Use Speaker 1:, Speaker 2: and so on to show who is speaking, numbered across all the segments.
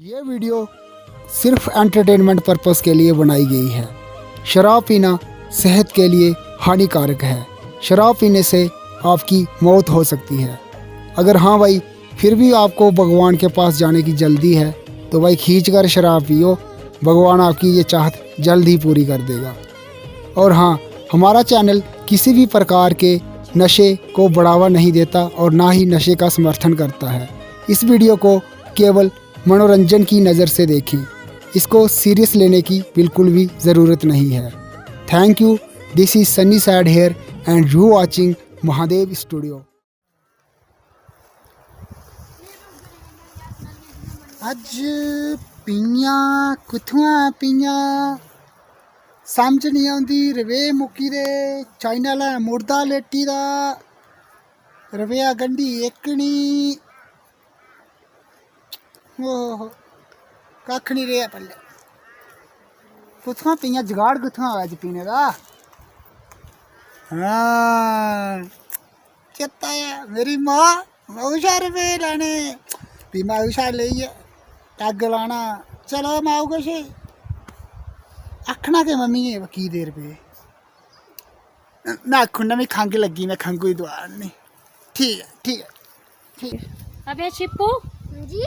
Speaker 1: ये वीडियो सिर्फ entertainment purpose के लिए बनाई गई है। शराब पीना सेहत के लिए हानिकारक है। शराब पीने से आपकी मौत हो सकती है। अगर हाँ भाई फिर भी आपको भगवान के पास जाने की जल्दी है तो भाई खींच कर शराब पियो, भगवान आपकी ये चाहत जल्द ही पूरी कर देगा। और हाँ, हमारा चैनल किसी भी प्रकार के नशे को बढ़ावा नहीं देता और ना ही नशे का समर्थन करता है। इस वीडियो को केवल मनोरंजन की नज़र से देखें, इसको सीरियस लेने की बिल्कुल भी ज़रूरत नहीं है। Thank you. This is Sunny सैड here and you watching Mahadev studio. अज पीयां कुत्थुआं पीयां समझ नहीं आती। रवे मुक्की दे चाइना लै मुर्दा लेटी दा रवेआ गंढी एकनी ओहो कक्ख नहीं रेहा पल्ले। कुत्थुआं पीयां जुगाड़ कुत्थुआं आया अज पीने दा। हाँ चेता है मेरी माँ मऊशा रपेऽ लैने भी मऊशा लेइयै टैग लाना। चलो माऊ कुछ आखना कि मम्मी की दे रपेऽ मैं आखूना मी खंघ लगी मैं खंघू दी दवा आनी। ठीक है ठीक है ठीक है।
Speaker 2: अबे शिप्पू
Speaker 3: जी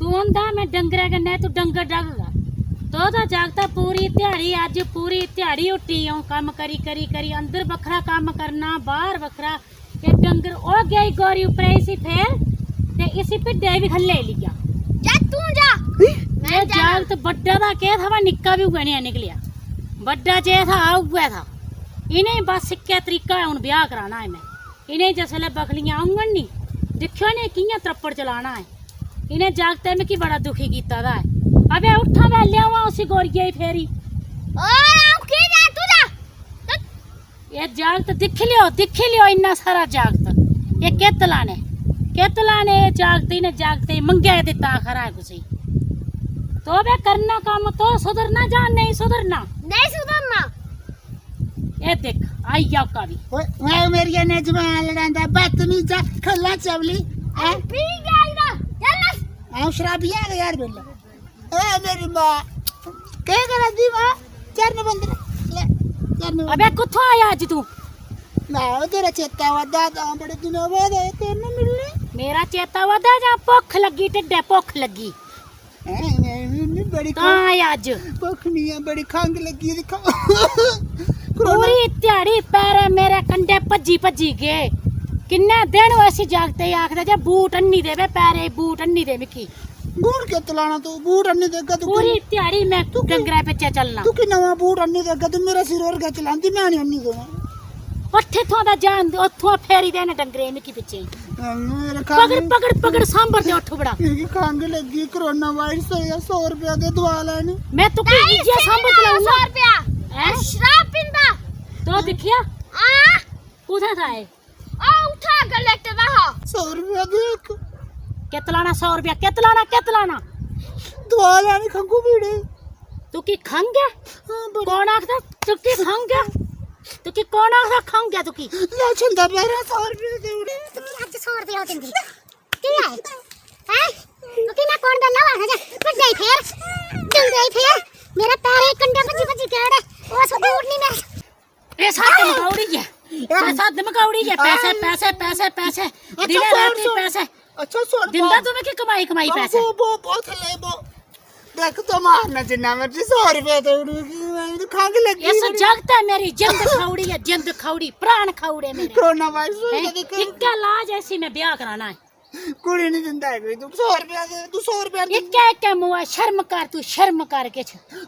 Speaker 2: तू आंदा मैं डंगरे कन्नै तू डंगर डगगा तो जागता पूरी ध्याड़ी अज पूरी ध्याड़ी उट्टी आऊं कम करी करी करी अंदर बखरा काम करना बाहर बखरा। ये डंगर ओ गई गोरी ऊपर इसी फेर ते इसी भिड्डे भी खल्ले लिया
Speaker 3: जा तू जा
Speaker 2: मैं जागत बड्डा दा के था निक्का भी उगने निकलिया बड्डा जे था उगे था। इन्हें बस इक्के तरीका हुन ब्याह कराना है। मैं इन्हें जिसले बकलियां आंगन नी दिखो ने कियां त्रप्पड़ चलाना है। इन्हें जागते मिकी बड़ा दुखी कीता दा है। अबे उठा मैं लियावा उसी गोरिये ही फेरी
Speaker 3: ओ की जा तू जा
Speaker 2: ये जागत दिख लियो इन्ना सारा जागत ये कित लाने जागते ने जागते मंगे दिता खरा है कुछ तो बे करना काम तो सुधरना जा नहीं सुधरना ये देख आई जाओ का भी
Speaker 1: मैं मेरी ने जवान लड़ांदा बदतमीज खल्ला चवली
Speaker 3: ए पी गई ना चल
Speaker 1: आओ शराबी आ यार बेला ए मेरी मां के करा दी मां चरण बंद ले चरण
Speaker 2: अबे कुत्थों आया अज तू
Speaker 1: मैं तेरा चेता वदा ता बड़े दिनों बाद तेरे मिलने
Speaker 2: मेरा चेता वदा जा भुख लगी टिड्डे भुख लगी
Speaker 1: बड़ी
Speaker 2: कहाँ आया अज
Speaker 1: भुख नहीं है बड़ी खंघ लगी दिखा
Speaker 2: पूरी ध्याड़ी पैरे मेरे कंडे भज्जी भज्जी गए किन्ने दिन वैसी जागते ही आखदे जे बूट अन्नी दे पैरे बूट अन्नी दे मिकी
Speaker 1: बूट के तलाना तू बूट अन्नी देगा तू
Speaker 2: पूरी ध्याड़ी मैं डंगरा पिछे चलना
Speaker 1: तू कि नवा बूट अन्नी देगा तू मेरा सिर वर्गा चलांदी मैं नहीं अन्नी देवा
Speaker 2: पट्ठे थों दा जान ओथों फेरी देने डंगरे मिकी पिछे
Speaker 1: मेरे
Speaker 2: पकड़ पकड़ पकड़ सांबर दे उठ बड़ा
Speaker 1: मेरी खंघ लगी कोरोना वायरस होया 100 रुपया दे दवा लेनी
Speaker 2: मैं तो कोई इज्जा सांबर चलाऊंगा
Speaker 3: 100 रुपया
Speaker 2: हैं
Speaker 3: शराब पिंदा
Speaker 2: तो दिखिया
Speaker 3: आ
Speaker 2: उधर था है
Speaker 3: आ उठा गलत रहा
Speaker 1: 100 रुपया देख
Speaker 2: कितलाना 100 रुपया कितलाना
Speaker 1: दवा लेनी खंघू पीड़े
Speaker 2: तू की खंग है कौन आखदा तू की खंग है तू की कौन आखदा खंग है तू की
Speaker 1: ले छंदा मेरा 100 रुपया दे उड़े
Speaker 3: आज 100 रुपया होते की है हैं तू की मैं कौन गल्ला आ जा कुछ नहीं फेर मेरा पैर एक कंडे भज्जी केड़े ओ सबूत नहीं मैं
Speaker 2: ये साथ मकाउड़ी है ये साथ मकाउड़ी है पैसे पैसे पैसे पैसे दिन रात पैसे
Speaker 1: अच्छा सुन
Speaker 2: दिंदा तुम्हें की कमाई पैसे
Speaker 1: वो बहुत ले वो देख तो मारना जिन्ना मर्जी 100 रुपया दे उड़े मैं तो खंघ लगी
Speaker 2: ये सब जगत है मेरी जिंद खाउड़ी है जिंद खाउड़ी प्राण खाउड़े मेरे
Speaker 1: कोरोना वायरस होया देख
Speaker 2: इक्का लाज ऐसी में ब्याह कराना है
Speaker 1: कुड़ी नहीं दिंदा है कोई तू 100 रुपया दे तू 100 रुपया
Speaker 2: इक्का मुआ शर्म कर तू शर्म कर के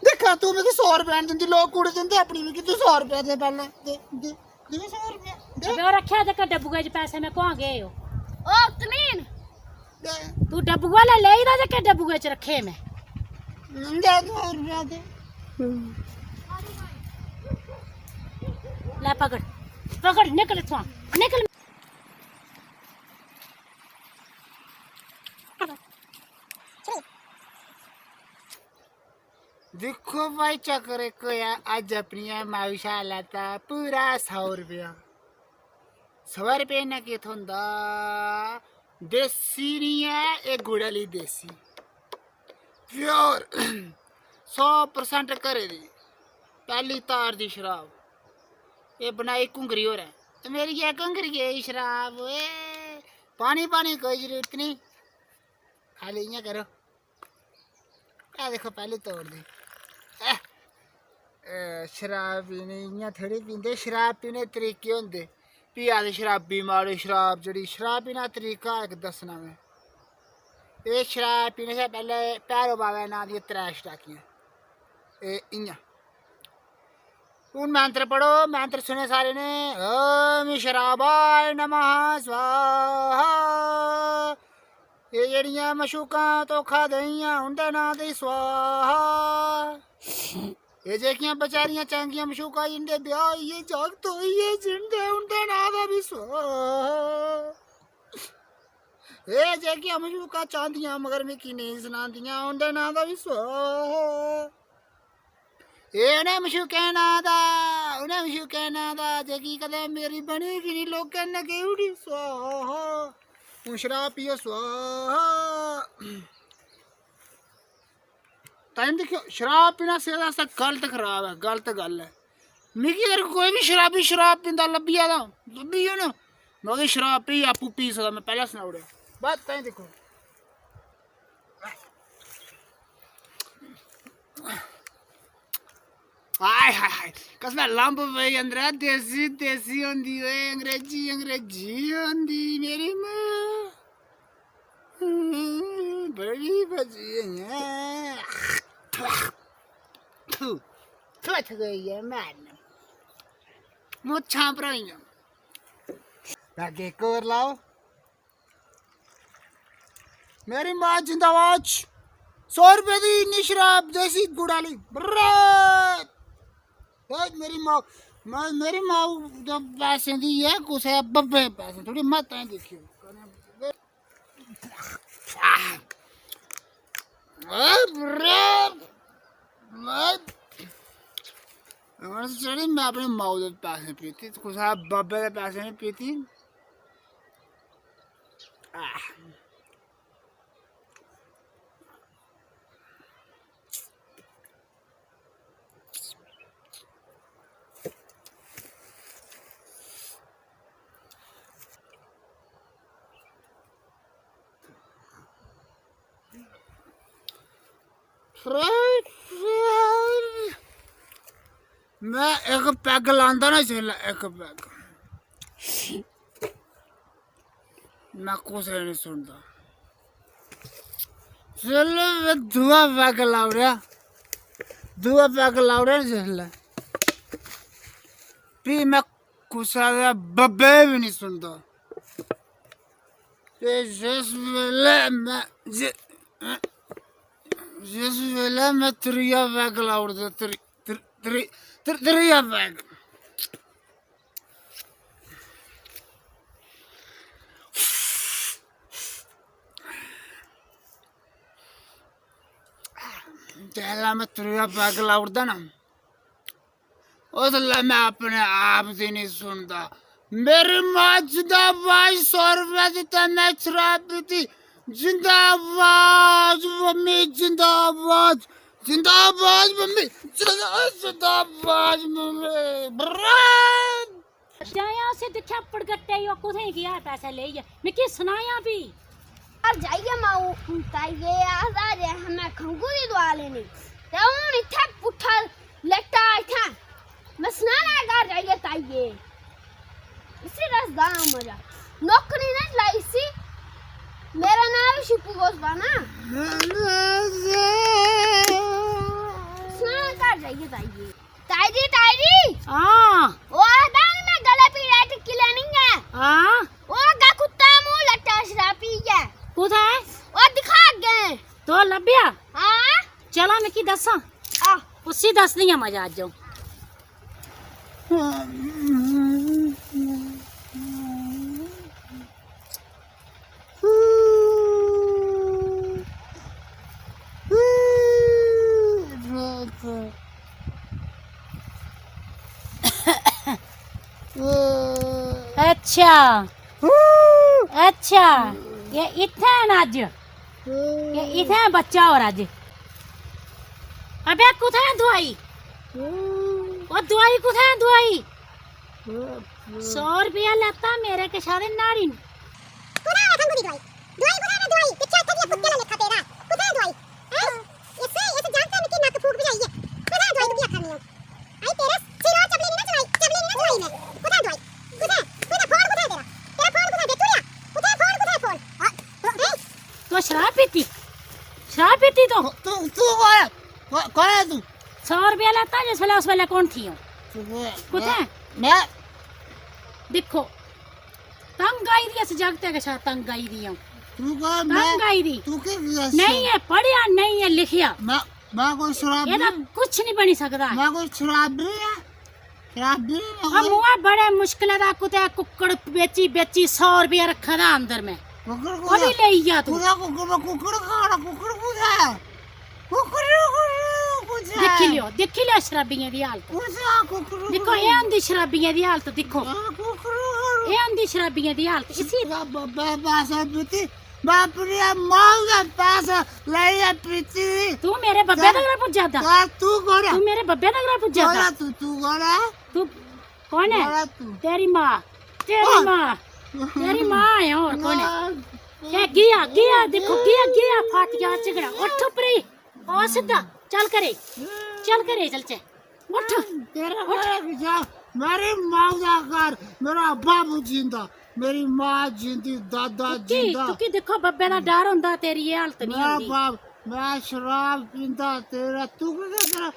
Speaker 1: देखा तू मेरी 100 रुपया दिंदी लोग कुड़ी दिंदे अपनी में कि तू 100 रुपया दे पहले दे 100 रुपया
Speaker 2: अबे और रखा जका डब्बुए च पैसे में कहां गए हो
Speaker 3: ओ तमीन
Speaker 2: तू डब्बुआ ले ही दा जके डब्बुए च रखे मैं
Speaker 1: दे 100 रुपया दे
Speaker 2: ले पकड़ निकल इथों निकल
Speaker 1: देखो भाई चक्कर को यार आज अपनी माविशा लाता पूरा 100 रुपया 100 रुपये ना के देसी नहीं है एक गुड़ाली देसी प्योर 100% घरे दी पहली तार दी शराब ये बनाई घुंगरी हो रहा है तो मेरी ये घुंगरी है शराब ओए पानी पानी कोई जरूरत नहीं खाली इयां करो क्या देखो पहले तोड़ दी शराब पीने इयां थोड़ी पींदे शराब पीने तरीके होंदे भी आदे शराबी माड़े शराब जड़ी शराब पीना तरीका इक दसना मैं ये शराब पीने से पहले भैरो बाबा नां दी 3 स्टाकियां इयां हूँ मंत्र पढ़ो मंत्र सुने सारे ने ओम शराबाय नमः स्वाहा ये जड़ियां मशूकां धोखा देइयां उंदे नां दी स्वाहा ये जेकियां बेचारियां चंगियां मशूकां जिंदे ब्याह होइए जागत होइए जिंदे उंदे नां दा भी स्वाहा ये जेकियां मशूकां चाहंदियां मगर मिकी नहीं सनांदियां उंदे नां दा भी स्वाहा उन्हें मशूकें नां दा जेकी कदे मेरी बनी की नहीं लोकें ने केउड़ी स्वाहा हूँ शराब पियो स्वाहा टाइम देखियो शराब पीना सेहत आस्तै गलत खराब है गलत गल है मिगी अगर कोई भी शराबी शराब पींदा लब्भी जा लब्भी ना मगर शराब पी आपूं पी सकदा मैं पहले सनाई ओड़ेआ बस टाइम देखो हाय हाय हाय कसम लंब भाई अंदर देसी देसी होंदी ओए अंग्रेजी अंग्रेजी होंदी मेरी मां बड़ी बजी है थोथ गई है मैन मुच्छां भराइयां लागे कोर लाओ मेरी मां जिंदाबाद 100 रुपए दी इन्नी शराब देसी गुड़ वाली मेरी मां जब पैसे दी है कुछ बब्बे पैसे थोड़ी मत है देखियो मैं अपने माऊ के पैसे पीती कुछ बब्बे के पैसे नहीं पीती मैं एक पैग लांदा ना चला एक पैग मैं कुछ नहीं सुनता चलो मैं दुआ पैग लाओ रहा जिसले भी मैं कुछ बब्बे भी नहीं सुनता जिस वेले मैं त्रिया पैग लाउड़ दे त्रिया पैग पहला मैं त्रिया पैग लाउड़दा ना उसले मैं अपने आप दी नहीं सुनता मेरी मां जिंदाबाद 100 रुपए दिता मैं शराब पीती जिंदाबाद मम्मी जिंदाबाद जिंदाबाद मम्मी जिंदाबाद मम्मी
Speaker 2: जाया से दिखा पड़गट्टे यो कुथे गया पैसे लेइए मिकी सुनाया भी
Speaker 3: अब जाइए माऊ ताइए आ रे हमें खंगूरी दवा लेनी ते उन इथे पुठा लेटा इथे मैं स्नाना कर जाइए ताइए इसी रस दाम मजा नौकरी नहीं लाई सी मेरा नाम शिपू गोस्वाना स्नान कर जाइए ताइए ताइजी
Speaker 2: हां
Speaker 3: ओ दान में गले पीड़ा टिक्की लेनी है
Speaker 2: हां
Speaker 3: ओ गा कुत्ता मुंह लट्टा शराब पी गया
Speaker 2: कुथे
Speaker 3: ओ दिखा गए
Speaker 2: तो लब्या
Speaker 3: हां
Speaker 2: चला मिकी दसा
Speaker 3: आ
Speaker 2: उसी दस दिया मजा आज जाऊं अच्छा अच्छा ये इथे न अज ये इथे बच्चा और अज अबे कुत्थै दवाई ओ दवाई कुत्थै दवाई 100 रुपया लेता मेरे के सारे नाड़ी
Speaker 3: कुत्थै है थंगू दी दवाई दवाई कुत्थै है दवाई पिछे चलिए कुत्ते ने लिखा तेरा कुत्थै है दवाई हैं इसे जानते में कि नक फूक बजाई है कुत्थै है दवाई क्या करनी है आई तेरे सिरों चपली नहीं ना चलाई में कुत्थै है दवाई कुत्थै फोन कुत्थै तेरा फोन कुत्थै बेचूरिया कुत्थै फोन
Speaker 2: तो शराब पीती तो
Speaker 4: तू कौन है तू
Speaker 2: 100 रुपया लेता जिस वेले उस वेले कौन थी कुत्थै
Speaker 4: मैं
Speaker 2: देखो तंग आई दी इस जगते के साथ तंग आई दी हूं
Speaker 4: तू कौन
Speaker 2: तंग आई दी
Speaker 4: तू के
Speaker 2: नहीं है पढ़िया नहीं है लिखिया
Speaker 4: मैं कोई शराब
Speaker 2: ਇਹਦਾ ਕੁਛ ਨਹੀਂ ਬਣੀ ਸਕਦਾ
Speaker 4: मैं कोई शराब नहीं है शराब नहीं
Speaker 2: ਆ ਮੂਆ ਬੜੇ ਮੁਸ਼ਕਿਲ ਦਾ ਕੁਤੇ ਕੁੱਕੜ ਵੇਚੀ 100 ਰੁਪਇਆ ਰੱਖਾ ਦਾ ਅੰਦਰ ਮੈਂ
Speaker 4: कुकर
Speaker 2: ਉਹ ਵੀ ਲਈ ਜਾ ਤੂੰ
Speaker 4: कुकर खाना कुकर कुदा कुकर
Speaker 2: ਦੇਖੀ ਲਿਓ ਸ਼ਰਾਬੀਆਂ ਦੀ ਹਾਲਤ
Speaker 4: कुकर
Speaker 2: ਦੇਖੋ ਇਹ ਆਂਦੀ ਸ਼ਰਾਬੀਆਂ ਦੀ ਹਾਲਤ ਦੇਖੋ ਇਹ ਆਂਦੀ ਸ਼ਰਾਬੀਆਂ ਦੀ ਹਾਲਤ ਇसी
Speaker 4: पैसा पीती बापरे माल का पैसा ले पीती
Speaker 2: तू मेरे बब्बे तक पुज्जा
Speaker 4: तू कौन है
Speaker 2: तू मेरे बब्बे तक पुज्जा
Speaker 4: तू कौन है
Speaker 2: तू कौन है
Speaker 4: तू
Speaker 2: तेरी माँ तेरी माँ है और कौन है ये गिया देखो गिया फाट गया झगड़ा उठ ऊपरी ओ सीधा चल करे चल चे उठ
Speaker 4: तेरा मेरी माँ का घर मेरा बाबू जिंदा मेरी माँ जिंदी दादा जिंदा
Speaker 2: तू की देखो बब्बे दा डर हुंदा तेरी ये हालत नहीं
Speaker 4: मैं
Speaker 2: हुंदी
Speaker 4: बाप मैं शराब पींदा तेरा तू क्या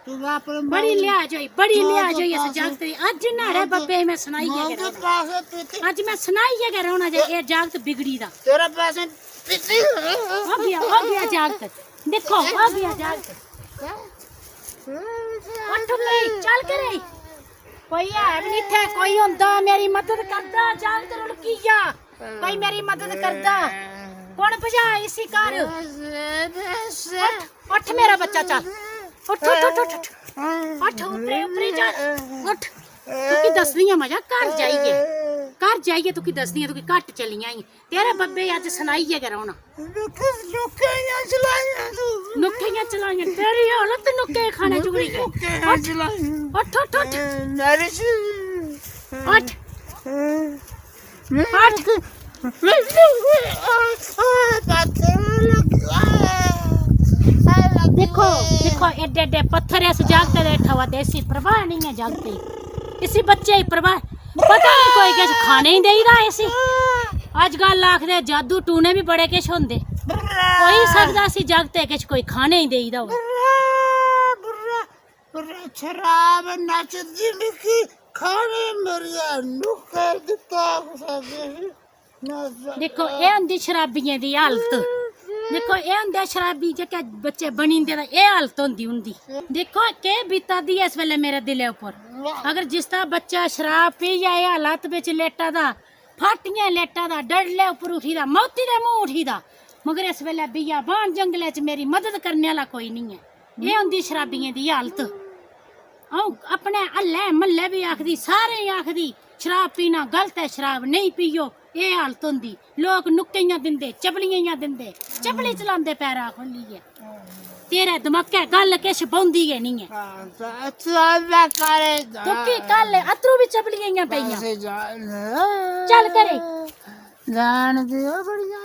Speaker 4: तू अपने
Speaker 2: बड़ी लिहाज होई इस जागत दी अज नाड़े बब्बे मैं सुनाई है
Speaker 4: पैसे पीती
Speaker 2: अज मैं सुनाई है कर होना जे ये जागत बिगड़ी दा
Speaker 4: तेरा पैसे पीती
Speaker 2: हो गया जागत देखो हो गया जागत उठ गई चल करे कोई है नहीं थे कोई हुंदा मेरी मदद करदा जागत रुड़कीया कोई मेरी मदद करदा कौन भजा इसी घर उठ मेरा बच्चा चल उठ ऊपरे चल उठ तू की दसदी है मजा घर जाइए तू की दसदी है तू की घट चलियां आई तेरे बब्बे अज सुनाई है कर होना नुक्कियां चलाइयां तेरी हालत नुक्के खाने चुगड़ी है उठ देखो एडे पत्थर इस जागते दे ठवा देसी परवाह नहीं है जागते इसी बच्चे ही परवाह पता नहीं कोई किश खाने ही देई रहा इसी अजकल आखदे जादू टूने भी बड़े किश होंदे कोई सकदा सी जागते किश कोई खाने ही देई दा होवे
Speaker 4: शराब नचदी लिखी खाने मरिया नुकर दिता
Speaker 2: देखो ये होंदी शराबियें दी हालत देखो ये होंदे शराबी जेके बच्चे बनी दे ये हालत होंदी उंदी देखो के बीता दी इस वेले मेरे दिले उपर अगर जिस तरह बच्चा शराब पी जाए हालत बिच लेटा दा फाटियां लेटा दा डरले उपर उठी दा मौती दे मुंह उठी दा मगर इस वेले बिया बाण जंगले च मेरी मदद करने वाला कोई नहीं है ये होंदी शराबियें दी हालत आऊं अपने हल्ले महल्ले भी आखदी सारे आखदी शराब पीना गलत है शराब नहीं पियो ये हालत होंदी लोग नुक्कियां दिंदे चपलियां दिंदे चपली चलांदे पैरा खोलिए तेरे दिमागे गल किश बौंदी गै नहीं है तो की गल अतरू भी चपलियां पईयां चल करे
Speaker 4: जान दियो बड़ियां